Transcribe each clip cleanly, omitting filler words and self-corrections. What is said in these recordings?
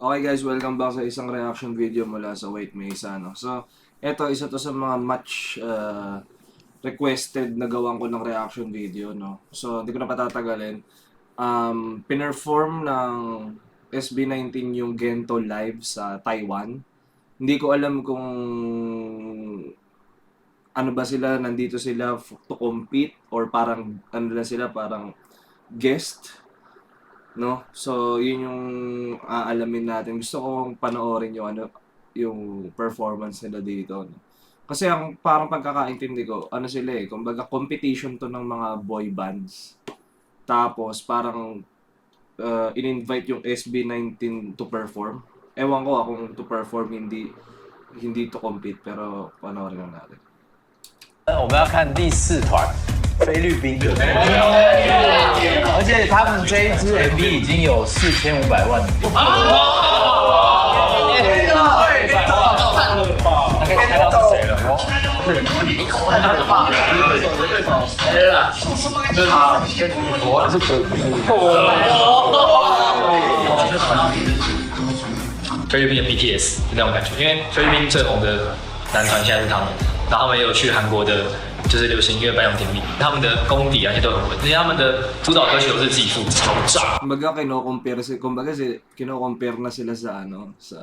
Okay guys, welcome back sa isang reaction video mula sa White Mesa. No? So, eto isa to sa mga much requested na gawan ko ng reaction video. No? So, hindi ko na patatagalin. Pinerform ng SB19 yung Gento live sa Taiwan. Hindi ko alam kung ano ba sila, nandito sila to compete or parang ano lang sila, parang guest. No? So, yun yung aalamin natin. Gusto kong panoorin yung yung performance nila dito. No? Kasi ang parang pagkakaintindi ko, ano sila kumbaga competition to ng mga boy bands. Tapos parang in-invite yung SB19 to perform. Ewan ko kung to perform, hindi to compete, pero panoorin lang natin. 我们要看第四团菲律宾，而且他们这一支 MV 已经有4500万。大概猜到是谁了？我是菲律宾的 BTS 那种感觉，因为菲律宾最红的男团现在是他们，然后他们也有去韩国的，就是流行音乐颁奖典礼，他们的功底那些都很稳，而且他们的主导歌曲都是技术超炸。Kumbaga kino-compare na sila sa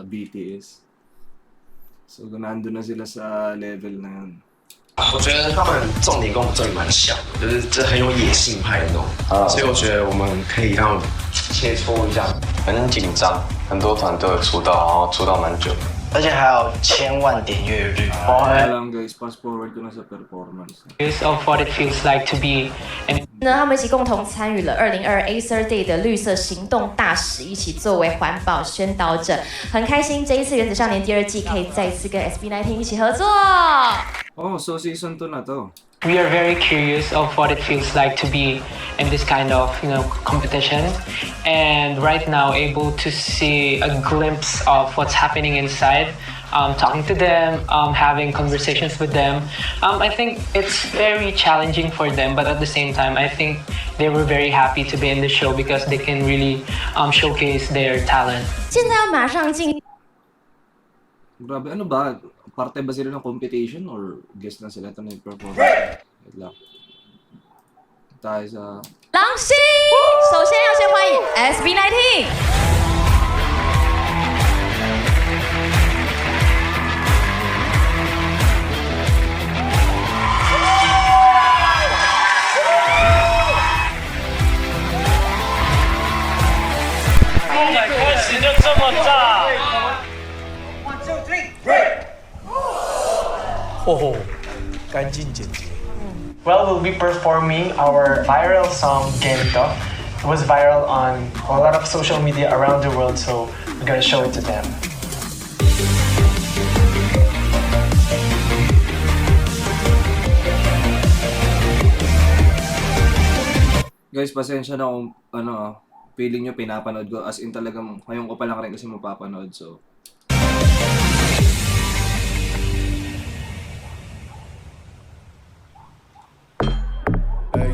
BTS. So nandun na sila sa level na yun. 我觉得他们重点跟我们这里蛮像，就是这很有野性派的那种，所以我觉得我们可以让切磋一下。很紧张，很多团都有出道，然后出道蛮久，而且还有1000万点阅率。 Kaya lang guys, fast forward ko na sa performance. Of what it feels like to be an 他们一起共同参与了2022 Acer Day 的绿色行动大使，一起作为环保宣导者，很开心这一次《原子少年》第2季可以再一次跟 SB19 一起合作。 Oh, so season 2 na to. we are very curious of what it feels like to be in this kind of competition, and right now able to see a glimpse of what's happening inside, talking to them, having conversations with them. I think it's very challenging for them, but at the same time I think they were very happy to be in the show because they can really showcase their talent. 现在要马上进 Grabe, ano ba? Parte ba sila ng competition or guest na sila ito na yung performance? Wait lang. Tayo sa... 郎星，首先要先欢迎 SB19。 开始就这么炸！哦，干净简洁。Well, we'll be performing our viral song Gento. It was viral on a lot of social media around the world, so we're gonna show it to them. Guys, pasensya na kung feeling nyo pinapanood ko. As in talagang ngayon ko pa lang rin kasi mapapanood. So,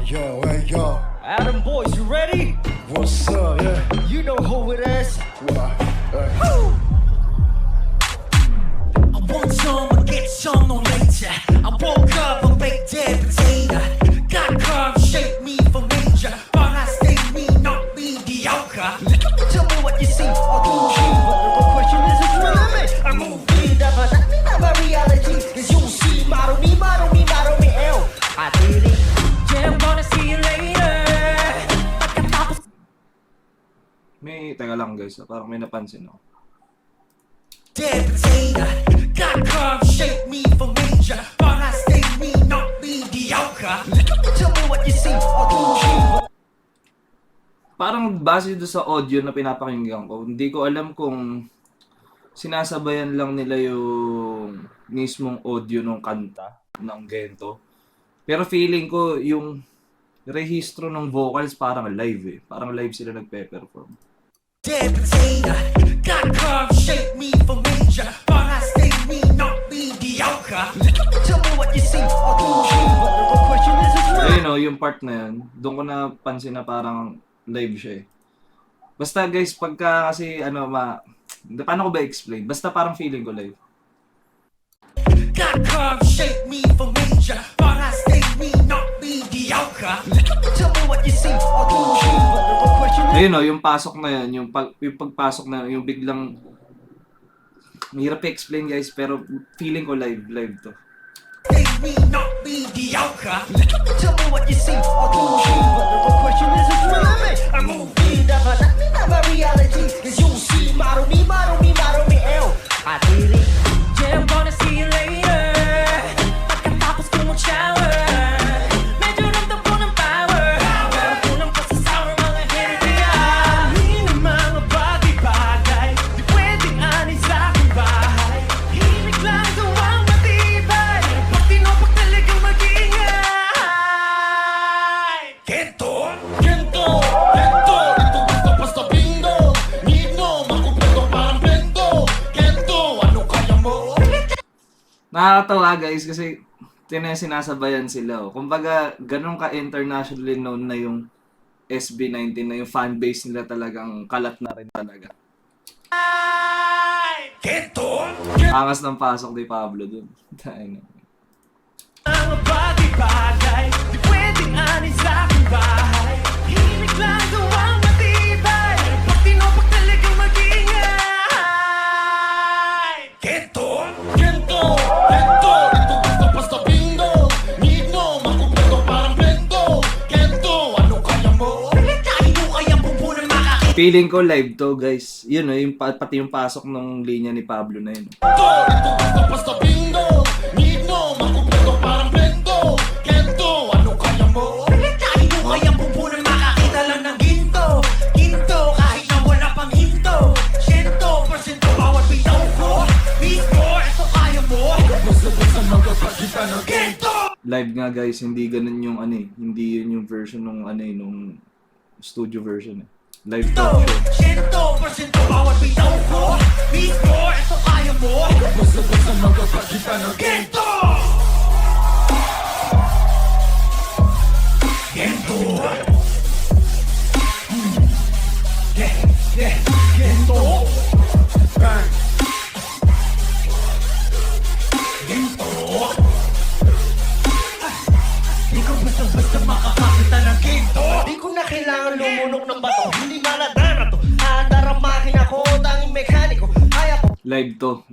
Hey yo, Adam boys, you ready? what's up, yeah? You know who it is. Hey. I want some, I get some, no later. I woke up a baked dead potato. Got curves, shape me for major. But I stay me, not mediocre. Tell me what you see, I'll do you. But the question is, it's really me. I move with that, but that ain't my reality. Is you see, model me, L. I did it. Yeah, I'm gonna see you later. teka lang guys, parang may napansin ako. Dead potato. Got curves, shape me for major. But I stay me, not mediocre. Tell me what you see, I'll do you. Parang base doon sa audio na pinapakinggan ko, hindi ko alam kung sinasabayan lang nila yung mismong audio ng kanta ng Gento. Pero feeling ko yung rehistro ng vocals parang live Parang live sila nagpe-perform. Dead potato. Got curves, shape me for major. But I stay me, not mediocre. Tell me what you see, I'll do you. But the question is, it's real. Yung part na yun, doon ko napansin na parang live siya Basta guys, pagka kasi Paano ko ba explain? Basta parang feeling ko live. Got curves, shape me for major, but I stay me, not mediocre. Tell me what you see, I'll do you. But the question is, Ayun o, yung pasok na yun, yung pagpasok na yun, yung biglang, mahirap i-explain guys, pero feeling ko live to. stay me, not mediocre. Tell me what you see, I'll do you. But the question is, it's my limit. I move in, but that means I'm a reality. Cause you see, model me, L. I did it. Yeah, I'm gonna see you later. Pagkatapos ko mag-shower, medyo ramdam ko ng power. Pero kulang pa sa sour mga enerhiya. Hindi na mga bagay-bagay, di pwedeng anin sa aking bahay. Himig lang gawang matibay, pag tinopag talagang mag-iingay. Kento, kento, kento, ito gusto basta bingo. Nino, makumpleto parang bento. Kento, ano kaya mo? Nakakatawa guys kasi sinasabayan sila. Kumbaga, ganun ka-internationally known na yung SB19 na yung fanbase nila talagang kalat na rin talaga. Kento, Angas ng pasok ni Pablo dun. Tayo na. mga bagay-bagay, di pwedeng anin sa aking bahay. Himig lang gawang matibay, pag tinopag talagang mag-iingay. Kento, kento, kento, ito gusto basta bingo. Nino, makumpleto parang bento. Kento, ano kaya mo? Tayo mo kaya pupunan makakita. Feeling ko live to guys. Yun o, yung, pati yung pasok ng linya ni Pablo na yun. Ito gusto basta bingo. Nino, makumpleto parang bento. Kento, ano kaya mo? Tayo mo kaya pupunan makakita lang ng ginto. Ginto, kahit na wala pang hinto. 100% bawat bitaw ko. Mismo, ito kaya mo. Basta magkapagkita ng ginto. Live nga guys, hindi ganun yung ano eh. Hindi yun yung version nung ano eh, nung studio version eh. Live talk show. 100% bawat bitaw ko. Mismo, ito kaya mo. Basta magkapagkita ng ginto. Ginto. Ginto. Bang. Ginto. Di ko basta makakakita ng ginto. Di ko na kailangan lumunok ng bato. Hindi maladana to. Aandar ang makina ko, tanging mekaniko. Kaya ko Live to.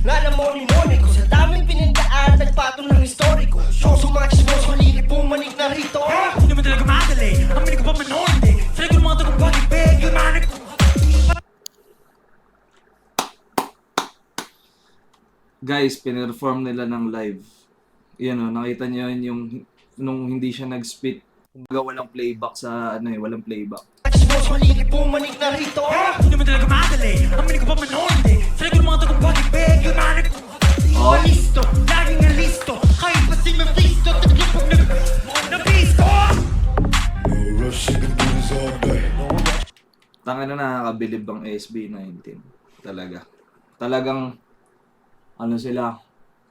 lalamoni-moni ko. Sa daming pinagdaan, nagpatong ng historiko. So sumachis mo, sulilit, pumanik na rito. Hindi naman talaga madali. Amin ko pa manondi. Sila ko ng mga tagang pag-ibig. Yung manik ko. Guys, pinerform nila ng live. Yan o, nakita niyo yun yung nung hindi siya nag-spit. Kumbaga walang playback sa ano eh, walang playback. Sumachis mo, sulilit, pumanik na rito. Hindi naman talaga madali. Amin ko pa manondi. Sila ko ng mga tagang pag-ibig. Yung manik ko. Oh. Listo, laging na listo. Kahit pa si Mephisto, taglong pag nabisto. No rush, you can do this all day. Tanga na nakakabilib ang SB19. Talagang ano sila,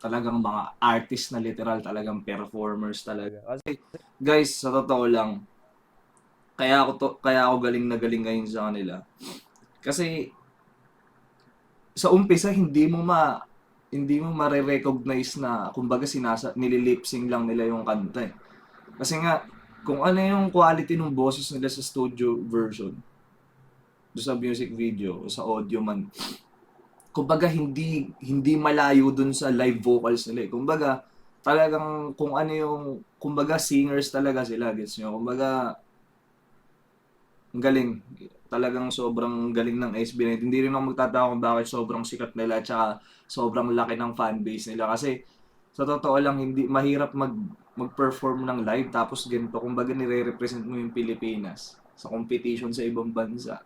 talagang mga artist na literal, talagang performers talaga. Kasi guys, sa totoo lang, kaya ako galing na galing ngayon sa kanila. Kasi sa umpisa hindi mo mare-recognize na kumbaga nililipsing lang nila yung kanta eh. Kasi nga kung ano yung quality ng boses nila sa studio version, doon sa music video o sa audio man, kumbaga hindi malayo dun sa live vocals nila eh. Kumbaga talagang kung ano yung kumbaga singers talaga sila, gets nyo? Kumbaga ang galing. Talagang sobrang galing ng SB19. Hindi rin ako magtataka kung bakit sobrang sikat nila at saka sobrang laki ng fanbase nila. Kasi sa totoo lang, hindi mahirap mag-perform ng live tapos ganito. Kumbaga nire-represent mo yung Pilipinas sa competition sa ibang bansa.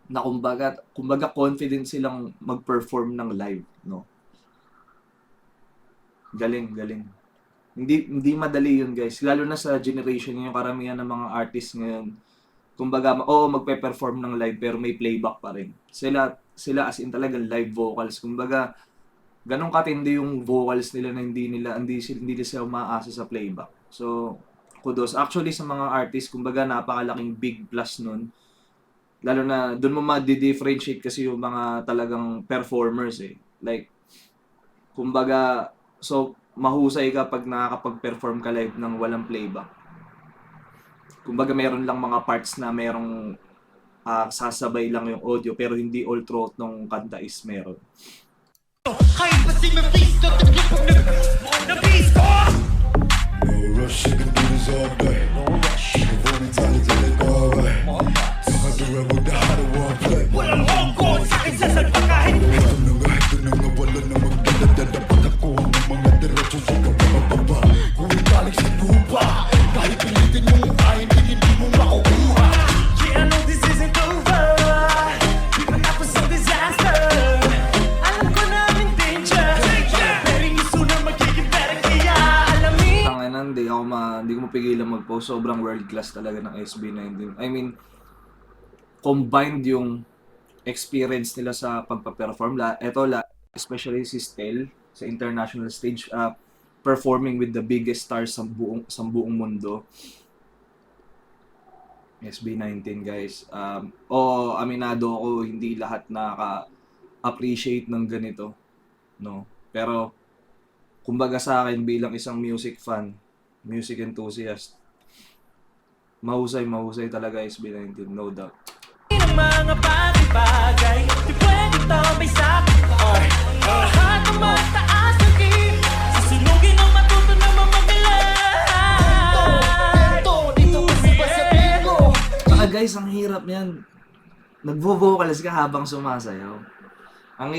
Na kumbaga confident silang mag-perform ng live, no? Galing. Hindi madali yun, guys. Lalo na sa generation yung karamihan ng mga artists ngayon. Kumbaga, magpe-perform ng live pero may playback pa rin. Sila as in talagang live vocals. Kumbaga, ganun katindi yung vocals nila na hindi sila umaasa sa playback. So, kudos. Actually, sa mga artists, kumbaga, napakalaking big plus nun Lalo na doon mo ma-differentiate kasi yung mga talagang performers eh. Like, kumbaga, so mahusay ka pag nakakapag-perform ka live ng walang playback. Kumbaga meron lang mga parts na merong sasabay lang yung audio pero hindi all throughout ng kanta is meron. No rush, you can do this all day. No rush. Before we tell it till it go away. I do it with the how the one play. Walang hongkong sa'kin sasalpa kahit Ito na nga wala na magdadadada. Pag ako ang mga diretso sa kapapapa. Kung ibalik sa lupa, kahit pilitin mong kain, hindi mo makukuha. Yeah, I know this isn't over. Di ba tapos ang disaster? Alam ko na I'm in danger. Pero yung sooner magiging better kaya alamin. Tanginan, hindi ko mapigilan mag-post. Sobrang world class talaga ng SB19. I mean, combined yung experience nila sa pagpa-perform. Especially si Stel sa international stage, performing with the biggest stars sa buong mundo. SB19 guys. Aminado ako, hindi lahat nakaka-appreciate ng ganito, no? Pero kumbaga sa akin bilang isang music fan, music enthusiast, mahusay talaga SB19, no doubt. Ng mga bagay-bagay di pwede tambay sa'kin. Lahat ng mataas ng game susunugin ang matuto na mamagalan. Dito ba sa bego? Guys, ang hirap niyan. Nagvo-vocals ka habang sumasayaw. Ang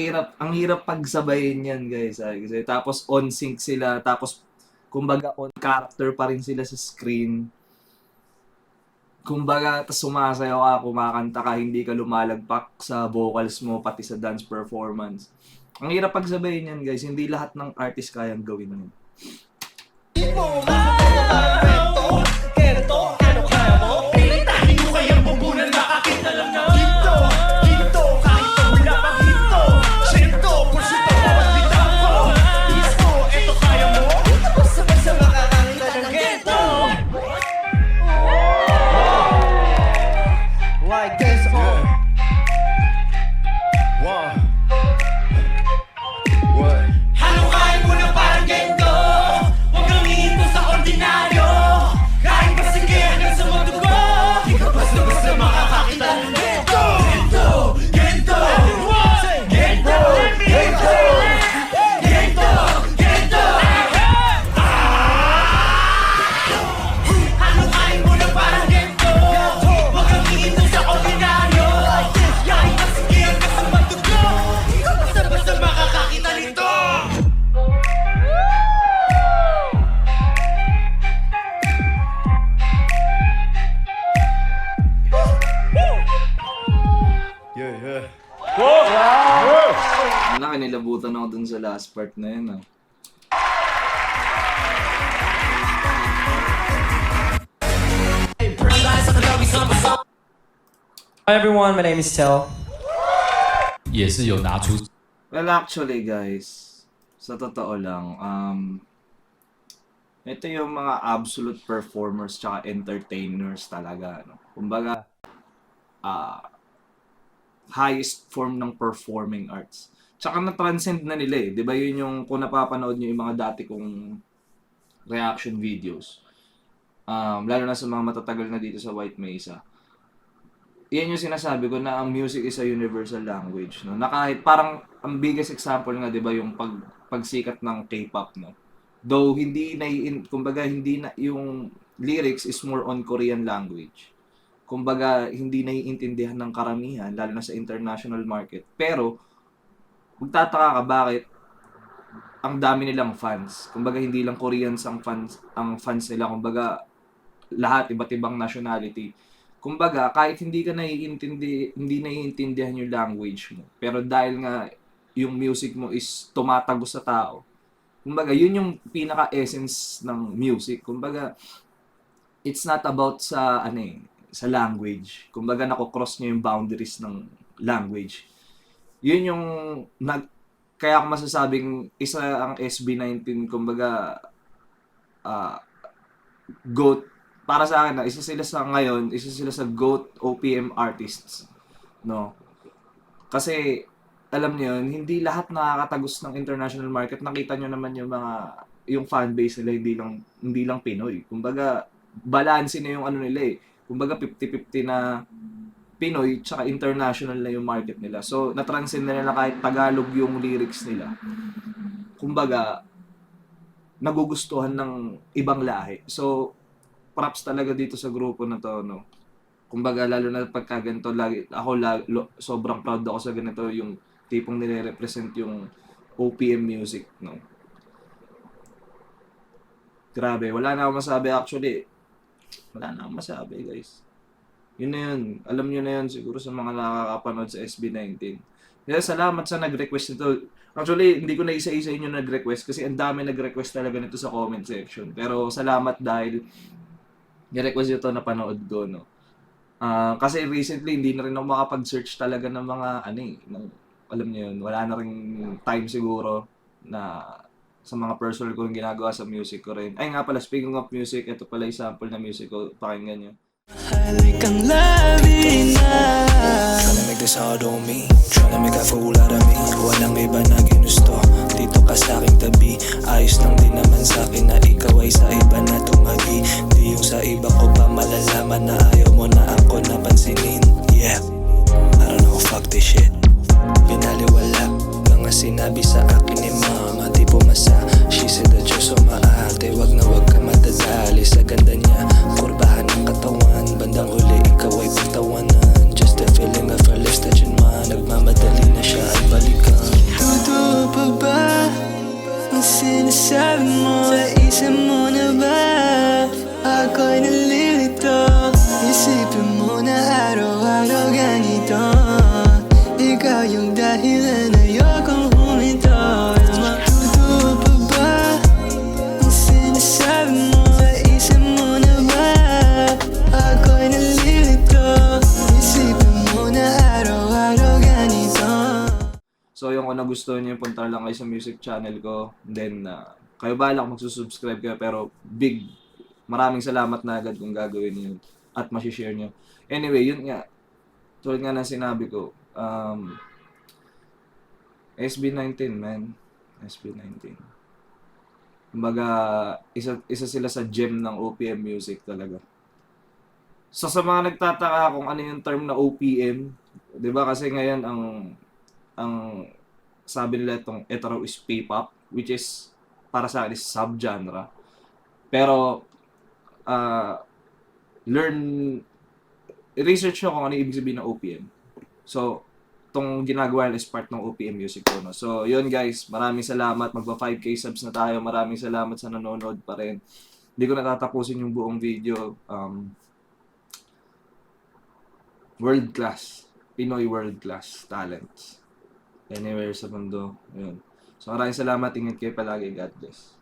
hirap pagsabayin yan, guys. Kasi tapos on sync sila, tapos kumbaga on character pa rin sila sa screen. Kumbaga, tas sumasayaw ka, kumakanta ka, hindi ka lumalagpak sa vocals mo, pati sa dance performance. Ang hirap pagsabayin yan, guys. Hindi lahat ng artist kayang gawin yun. Ganito, ano kaya mo? Pinitahin mo kayang bumbunan, makakita lang ng ginto. Ginto, kahit na wala pang hinto. 100% bawat bitaw ko. Isko, eto kaya mo? Basta makakakita ng ginto. Like this, oh. Wow. What? Halukain mo na parang ginto. Huwag nang hihinto sa ordinaryo. Kahit masige hanggang sa madugo. Di ka basta makakakita ng ginto. Ginto, ginto, ginto, ginto, ginto, ginto. Halukain mo na parang ginto. Huwag nang hihinto sa ordinaryo. Kahit masige hanggang sa madugo. Di ka basta makakakita nito. Yeah, yeah. Kinilabutan ako dun sa last part na yun. Hi everyone, my name is Tel. 也是有拿出 Well, actually, guys, sa totoo lang, ito yung mga absolute performers tsaka entertainers talaga. No? Kumbaga, highest form ng performing arts. Tsaka na-transcend na nila eh. Di ba yun yung, kung napapanood nyo yung mga dati kong reaction videos, lalo na sa mga matatagal na dito sa White Mesa, yan yung sinasabi ko na ang music is a universal language, no? Na kahit parang ang biggest example nga 'di ba yung pagsikat ng K-pop, no? Though kumbaga hindi na yung lyrics is more on Korean language. Kumbaga hindi naiintindihan ng karamihan lalo na sa international market. Pero magtataka ka bakit ang dami nilang fans. Kumbaga hindi lang Koreans ang fans nila, kumbaga lahat iba't ibang nationality. Kumbaga, kahit hindi naiintindihan yung language mo, pero dahil nga yung music mo is tumatagos sa tao, kumbaga, yun yung pinaka-essence ng music. Kumbaga, it's not about sa language. Kumbaga, nako-cross niya yung boundaries ng language. Yun yung kaya ako masasabing isa ang SB19, kumbaga, GOAT para sa akin, isa sila sa GOAT OPM artists. No? Kasi, alam niyo yun, hindi lahat nakakatagos ng international market. Nakita niyo naman yung fan base nila, hindi lang Pinoy. Kumbaga, balance na yung ano nila eh. Kumbaga, 50-50 na Pinoy tsaka international na yung market nila. So, na-transcend na nila kahit Tagalog yung lyrics nila. Kumbaga, nagugustuhan ng ibang lahi. So, props talaga dito sa grupo na to, no? Kumbaga, lalo na pagka ganito, sobrang proud ako sa ganito, yung tipong nire-represent yung OPM music, no? Grabe, wala na akong masabi actually. Wala na akong masabi, guys. Yun na yun. Alam nyo na yun siguro sa mga nakakapanood sa SB19. Kaya salamat sa nag-request nito. Actually, hindi ko na isa-isa inyo nag-request kasi ang dami nag-request talaga nito sa comment section. Pero salamat dahil ni-request ito na panood ko, no? Kasi recently, hindi na rin ako makapag-search talaga ng mga, alam niyo yun, wala na rin time siguro na sa mga personal ko yung ginagawa sa music ko rin. Ay nga pala, speaking of music, ito pala yung sample na music ko, pakinggan nyo. Like I'm loving now. Tryna make this hard on me, tryna make a fool out of me. Walang iba na ginusto, dito ka sa aking tabi. Ayos lang din naman sa akin na ikaw ay sa iba na tumagi. Di yung sa iba ko pa malalaman na ayaw mo na ako napansinin. Yeah, I don't know, fuck this shit. Pinaliwala, mga sinabi sa akin ni mama, di pumasa. She said that you're so maarte, wag na wag ka madadali sa ganda niya. Kurbahan ng katawan, bandang huli ikaw ay pagtawanan. Just the feeling of her lips touching mine, nagmamadali na siya ay balikan. Totoo pa ba ang sinasabi mo? Isip mo na ba ako'y nalilito? Isipin mo na araw-araw ganito. Ikaw yung dahilan, ayokong huminto. Totoo pa ba ang sinasabi mo? Isip mo na ba ako'y nalilito? Isipin mo na araw-araw ganito. So, yung kung nagustuhan nyo, punta lang kayo sa music channel ko. Then, kayo bahala kung magsusubscribe kayo. Pero, maraming salamat na agad kung gagawin nyo at masishare nyo. Anyway, yun nga. Tulad nga ng sinabi ko, SB19, man. SB19. Kumbaga, isa sila sa gem ng OPM music talaga. So, sa mga nagtataka kung ano yung term na OPM, di ba kasi ngayon ang sabi nila ito raw is P-pop, which is, para sa akin, is subgenre. Pero, research nyo kung ano ibig sabihin ng OPM. So, itong ginagawa is part ng OPM music ko. No? So, yun guys, maraming salamat. Magpa 5K subs na tayo. Maraming salamat sa nanonood pa rin. Hindi ko natatapusin yung buong video. World class. Pinoy world class talents. Anywhere sa mundo. Yun. So, maraming salamat. Ingat kayo palagi. God bless.